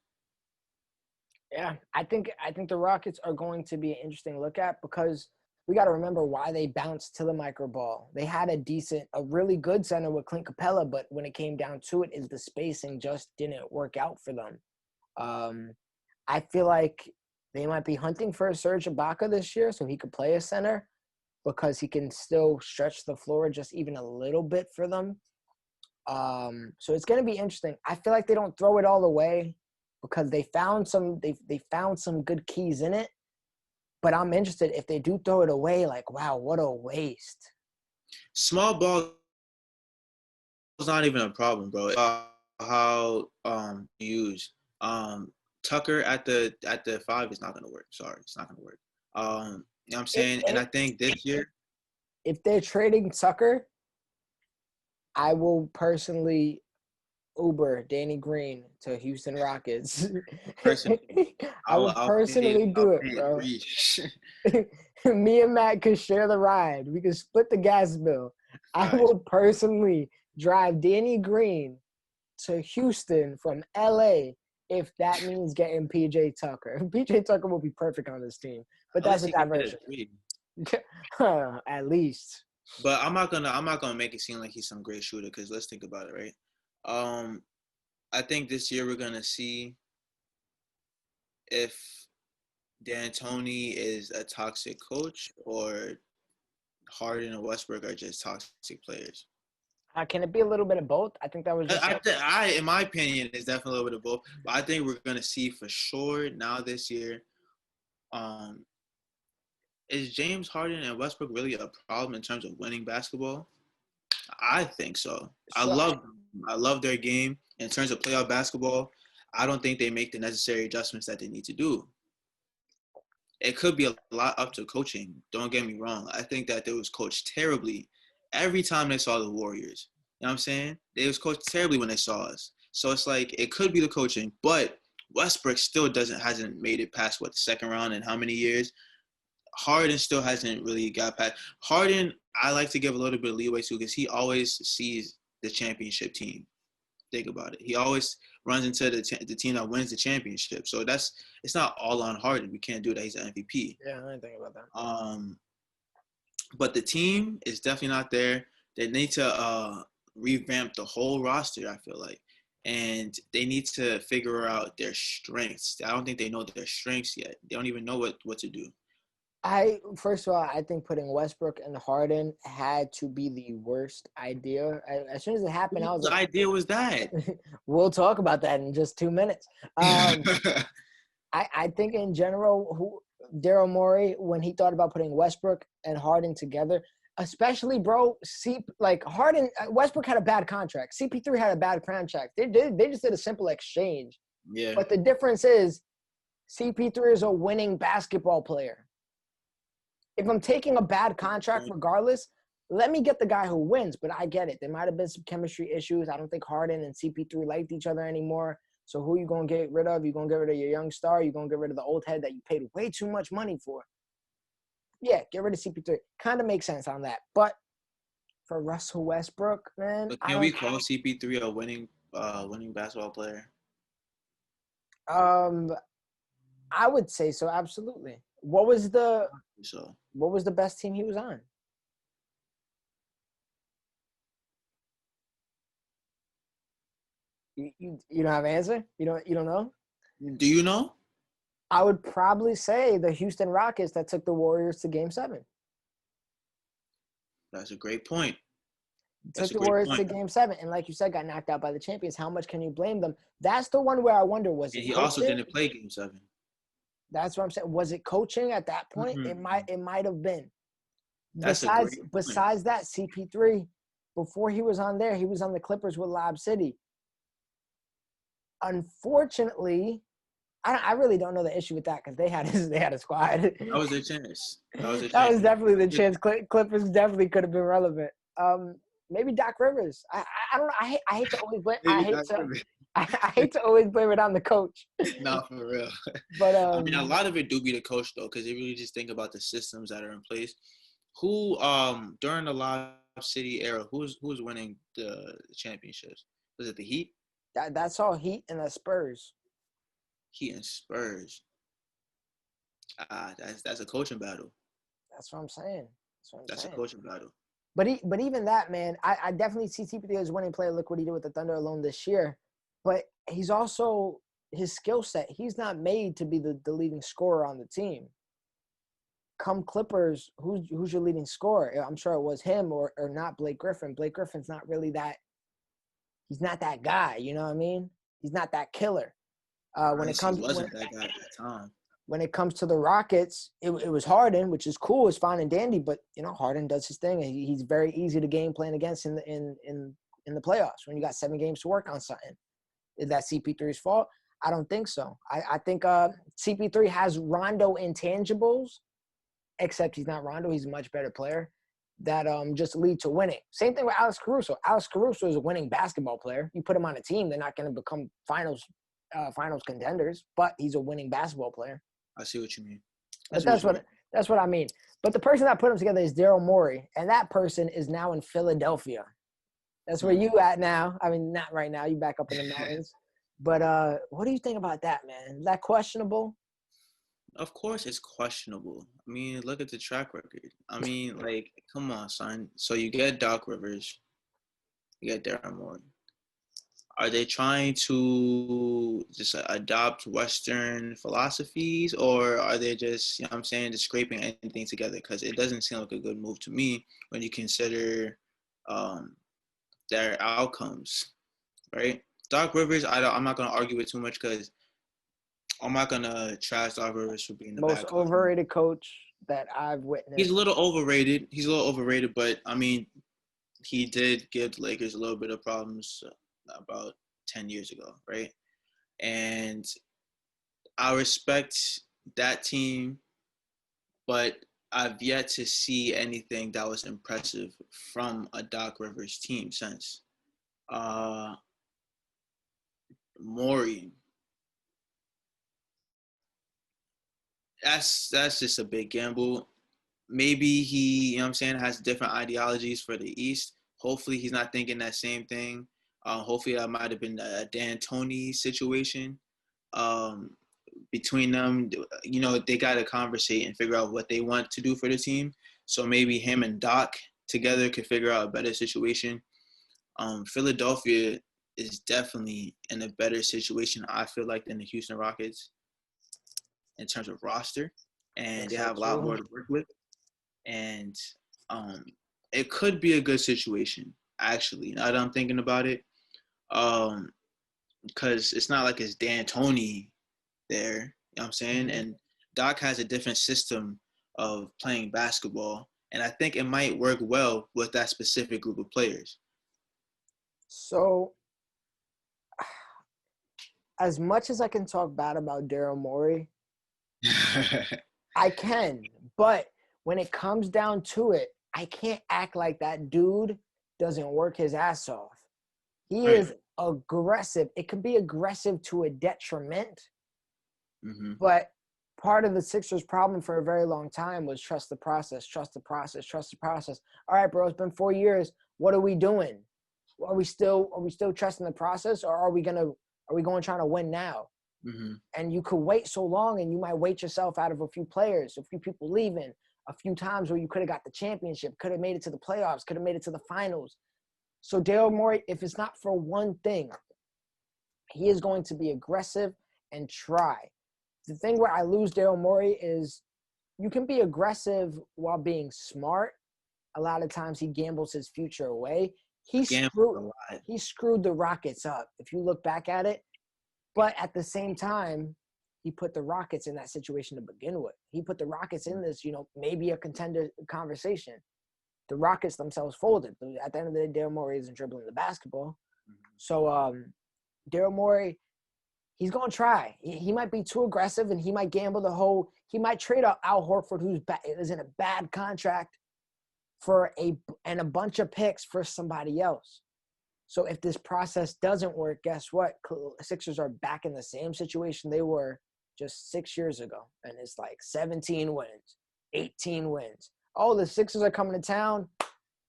Yeah, I think the Rockets are going to be an interesting look at because we got to remember why they bounced to the micro ball. They had a really good center with Clint Capella, but when it came down to it, is the spacing just didn't work out for them. I feel like they might be hunting for a Serge Ibaka this year so he could play a center because he can still stretch the floor just even a little bit for them. So it's going to be interesting. I feel like they don't throw it all away because they found some good keys in it. But I'm interested if they do throw it away, like, wow, what a waste. Small ball is not even a problem, bro. How used. Tucker at the 5 is not gonna work. Sorry, it's not gonna work. You know what I'm saying? And I think this year, if they're trading Tucker, I will personally Uber Danny Green to Houston Rockets. I will personally do it, bro. Me and Matt could share the ride. We could split the gas bill. I will personally drive Danny Green to Houston from LA if that means getting PJ Tucker. PJ Tucker will be perfect on this team, but that's a diversion. At least. But I'm not gonna make it seem like he's some great shooter because let's think about it, right? I think this year we're gonna see if D'Antoni is a toxic coach or Harden and Westbrook are just toxic players. Can it be a little bit of both? I think that was just. In my opinion, it's definitely a little bit of both. But I think we're gonna see for sure now this year. Is James Harden and Westbrook really a problem in terms of winning basketball? I think so. I love their game. In terms of playoff basketball, I don't think they make the necessary adjustments that they need to do. It could be a lot up to coaching. Don't get me wrong. I think that they was coached terribly every time they saw the Warriors. You know what I'm saying? They was coached terribly when they saw us. So it's like it could be the coaching, but Westbrook still hasn't made it past the second round in how many years? Harden still hasn't really got past. Harden, I like to give a little bit of leeway to because he always sees the championship team. Think about it. He always runs into the team that wins the championship. So it's not all on Harden. We can't do that. He's an MVP. Yeah, I didn't think about that. But the team is definitely not there. They need to revamp the whole roster, I feel like. And they need to figure out their strengths. I don't think they know their strengths yet. They don't even know what to do. First of all, I think putting Westbrook and Harden had to be the worst idea. As soon as it happened, I was like, idea was that? We'll talk about that in just 2 minutes. I think in general, Daryl Morey, when he thought about putting Westbrook and Harden together, especially, bro, Harden, Westbrook had a bad contract. CP3 had a bad contract. They just did a simple exchange. Yeah. But the difference is CP3 is a winning basketball player. If I'm taking a bad contract regardless, let me get the guy who wins. But I get it. There might have been some chemistry issues. I don't think Harden and CP3 liked each other anymore. So who are you going to get rid of? You're going to get rid of your young star? You're going to get rid of the old head that you paid way too much money for? Yeah, get rid of CP3. Kind of makes sense on that. But for Russell Westbrook, man. But can we call CP3 a winning basketball player? I would say so, absolutely. What was the best team he was on? You don't have an answer? You don't know? Do you know? I would probably say the Houston Rockets that took the Warriors to Game 7. That's a great point. Took the Warriors to Game 7, and like you said, got knocked out by the champions. How much can you blame them? That's the one where I wonder, was it coaching? He also didn't play Game 7. That's what I'm saying. Was it coaching at that point? Mm-hmm. It might have been. Besides that, CP3, before he was on there, he was on the Clippers with Lob City. Unfortunately, I really don't know the issue with that because they had a squad. That was their chance. That was definitely the chance. Clippers definitely could have been relevant. Maybe Doc Rivers. I don't know. I hate to always blame. I hate to always blame it on the coach. No, for real. But I mean, a lot of it do be the coach though, because they really just think about the systems that are in place. Who during the Lob City era, who's winning the championships? Was it the Heat? that's all Heat and the Spurs. Heat and Spurs. That's a coaching battle. That's what I'm saying. That's a coaching battle. But even that, man, I definitely see CP3 as winning player. Look what he did with the Thunder alone this year. But he's also his skill set. He's not made to be the leading scorer on the team. Come Clippers, who's your leading scorer? I'm sure it was him or not Blake Griffin. Blake Griffin's not really that. He's not that guy. You know what I mean? He's not that killer. When it comes, wasn't that guy at the time. When it comes to the Rockets, it was Harden, which is cool, it's fine and dandy, but Harden does his thing, and he's very easy to game plan against in the playoffs when you got 7 games to work on something. Is that CP3's fault? I don't think so. I think CP3 has Rondo intangibles, except he's not Rondo. He's a much better player that just lead to winning. Same thing with Alex Caruso. Alex Caruso is a winning basketball player. You put him on a team, they're not going to become finals contenders, but he's a winning basketball player. I see what you mean. That's what I mean. But the person that put them together is Daryl Morey, and that person is now in Philadelphia. That's where you at now. I mean, not right now. You back up in the mountains. But what do you think about that, man? Is that questionable? Of course it's questionable. I mean, look at the track record. I mean, like, come on, son. So you get Doc Rivers. You get Daryl Morey. Are they trying to just adopt Western philosophies, or are they just, just scraping anything together? Because it doesn't seem like a good move to me when you consider their outcomes, right? Doc Rivers, I'm not going to argue with too much because I'm not going to trash Doc Rivers for being the most overrated coach that I've witnessed. He's a little overrated, but, I mean, he did give the Lakers a little bit of problems about 10 years ago, right? And I respect that team, but I've yet to see anything that was impressive from a Doc Rivers team since. Morey. That's just a big gamble. Maybe he, has different ideologies for the East. Hopefully he's not thinking that same thing. Hopefully that might have been a D'Antoni situation. Between them, they got to conversate and figure out what they want to do for the team. So maybe him and Doc together could figure out a better situation. Philadelphia is definitely in a better situation, I feel like, than the Houston Rockets in terms of roster. And they have a lot more to work with. And it could be a good situation, actually, now that I'm thinking about it. Because it's not like it's D'Antoni there, you know what I'm saying? And Doc has a different system of playing basketball, and I think it might work well with that specific group of players. So, as much as I can talk bad about Daryl Morey, I can, but when it comes down to it, I can't act like that dude doesn't work his ass off. He is aggressive. It can be aggressive to a detriment, but part of the Sixers' problem for a very long time was trust the process. All right, bro, it's been 4 years. What are we doing? Are we still trusting the process, or are we going trying to win now? And you could wait so long, and you might wait yourself out of a few players, a few people leaving, a few times where you could have got the championship, could have made it to the playoffs, could have made it to the finals. So Daryl Morey, if it's not for one thing, he is going to be aggressive and try. The thing where I lose Daryl Morey is you can be aggressive while being smart. A lot of times he gambles his future away. He screwed the Rockets up, if you look back at it. But at the same time, he put the Rockets in that situation to begin with. He put the Rockets in this, maybe a contender conversation. The Rockets themselves folded. At the end of the day, Daryl Morey isn't dribbling the basketball. So Daryl Morey, he's going to try. He might be too aggressive, and he might gamble he might trade out Al Horford, who is in a bad contract, for a bunch of picks for somebody else. So if this process doesn't work, guess what? Sixers are back in the same situation they were just 6 years ago. And it's like 17 wins, 18 wins. Oh, the Sixers are coming to town.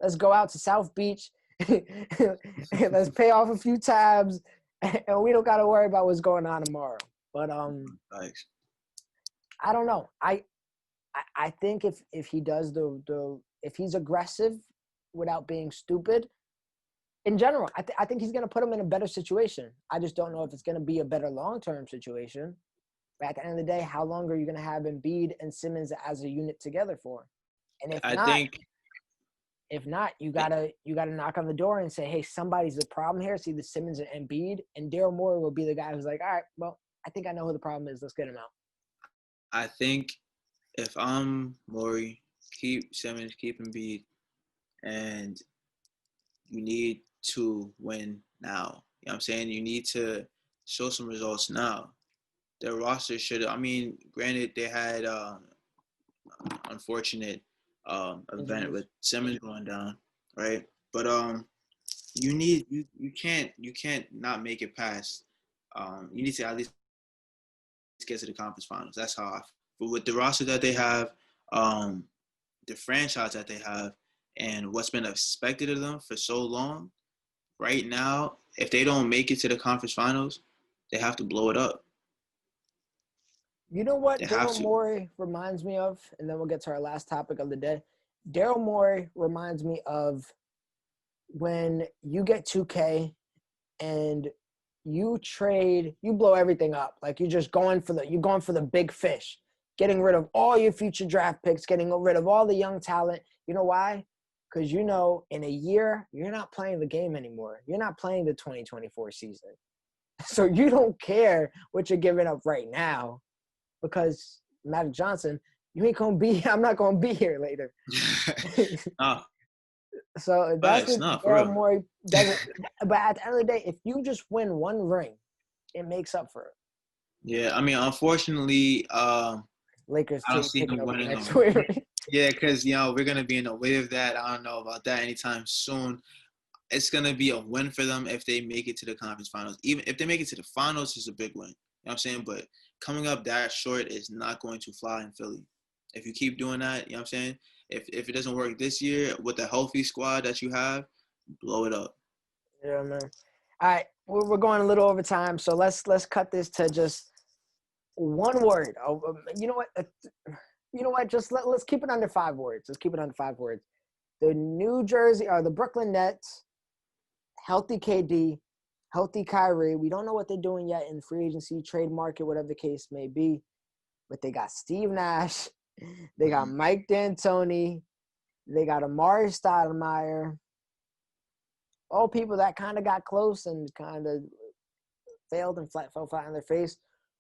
Let's go out to South Beach. Let's pay off a few tabs. And we don't got to worry about what's going on tomorrow. But Thanks. I don't know. I think if he does if he's aggressive without being stupid, in general, I think he's going to put him in a better situation. I just don't know if it's going to be a better long-term situation. But at the end of the day, how long are you going to have Embiid and Simmons as a unit together for? And if not, you gotta knock on the door and say, hey, somebody's the problem here. It's either Simmons and Embiid, and Daryl Morey will be the guy who's like, all right, well, I think I know who the problem is. Let's get him out. I think if I'm Morey, keep Simmons, keep Embiid, and you need to win now. You know what I'm saying? You need to show some results now. Their roster should, I mean, granted, they had unfortunate event with Simmons going down, right? But you can't not make it past. You need to at least get to the conference finals. That's how I feel. But with the roster that they have, the franchise that they have, and what's been expected of them for so long, right now, if they don't make it to the conference finals, they have to blow it up. You know what Daryl Morey reminds me of? And then we'll get to our last topic of the day. Daryl Morey reminds me of when you get 2K and you blow everything up. Like you're going for the big fish, getting rid of all your future draft picks, getting rid of all the young talent. You know why? Because in a year, you're not playing the game anymore. You're not playing the 2024 season. So you don't care what you're giving up right now. Because Magic Johnson, I'm not going to be here later. So that's what Daryl Morey doesn't. But at the end of the day, if you just win one ring, it makes up for it. Yeah, I mean, unfortunately, Lakers I don't see them winning next them. Yeah, because we're gonna be in a wave of that. I don't know about that anytime soon. It's gonna be a win for them if they make it to the conference finals. Even if they make it to the finals, it's a big win. You know what I'm saying? But coming up that short is not going to fly in Philly. If you keep doing that, you know what I'm saying? If it doesn't work this year with the healthy squad that you have, blow it up. Yeah, man. All right, we're going a little over time, so let's cut this to just one word. You know what? Just let's keep it under 5 words. Let's keep it under 5 words. The Brooklyn Nets, healthy KD, healthy Kyrie. We don't know what they're doing yet in free agency, trade market, whatever the case may be. But they got Steve Nash. They got Mike D'Antoni. They got Amari Stoudemire. All people that kind of got close and kind of failed and fell flat on their face.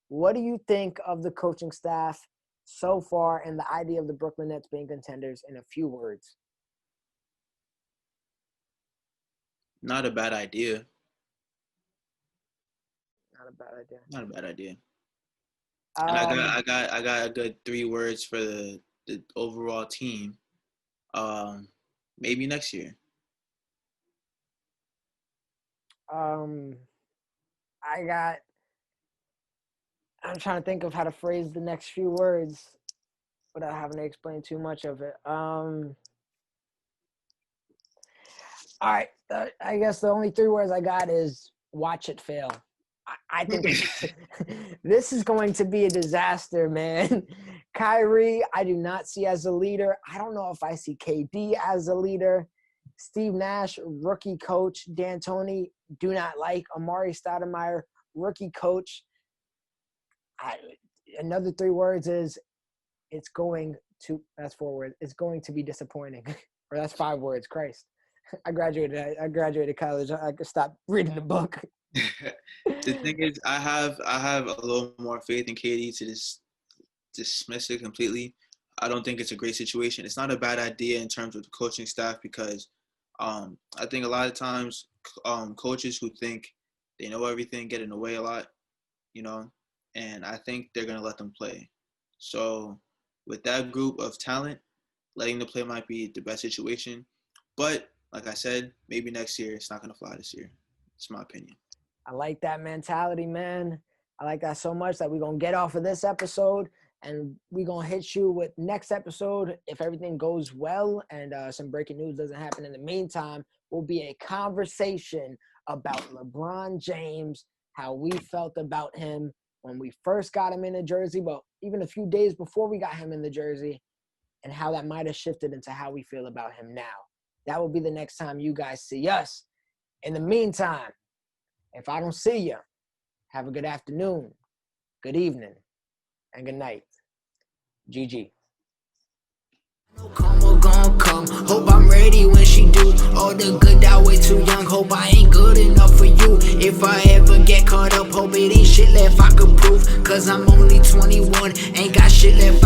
What do you think of the coaching staff so far and the idea of the Brooklyn Nets being contenders in a few words? Not a bad idea. Not a bad idea. Not a bad idea. And I got a good 3 words for the overall team. Maybe next year. I'm trying to think of how to phrase the next few words without having to explain too much of it. All right. I guess the only 3 words I got is watch it fail. I think this is going to be a disaster, man. Kyrie, I do not see as a leader. I don't know if I see KD as a leader. Steve Nash, rookie coach. D'Antoni, do not like. Amari Stoudemire, rookie coach. Another 3 words is that's 4 words. It's going to be disappointing. Or that's 5 words. Christ. I graduated college. I could stop reading the book. The thing is, I have a little more faith in KD to just dismiss it completely. I don't think it's a great situation. It's not a bad idea in terms of the coaching staff because I think a lot of times coaches who think they know everything get in the way a lot, and I think they're going to let them play. So with that group of talent, letting them play might be the best situation. But like I said, maybe next year. It's not gonna fly this year. It's my opinion. I like that mentality, man. I like that so much that we're going to get off of this episode and we're going to hit you with next episode. If everything goes well and some breaking news doesn't happen in the meantime, will be a conversation about LeBron James, how we felt about him when we first got him in the jersey, but even a few days before we got him in the jersey, and how that might have shifted into how we feel about him now. That will be the next time you guys see us. In the meantime, if I don't see you, have a good afternoon, good evening, and good night. GG. Karma gon' come, hope I'm ready when she do. All the good die way too young, hope I ain't good enough for you. If I ever get caught up, hope it ain't shit left I could prove. Cause I'm only 21, ain't got shit left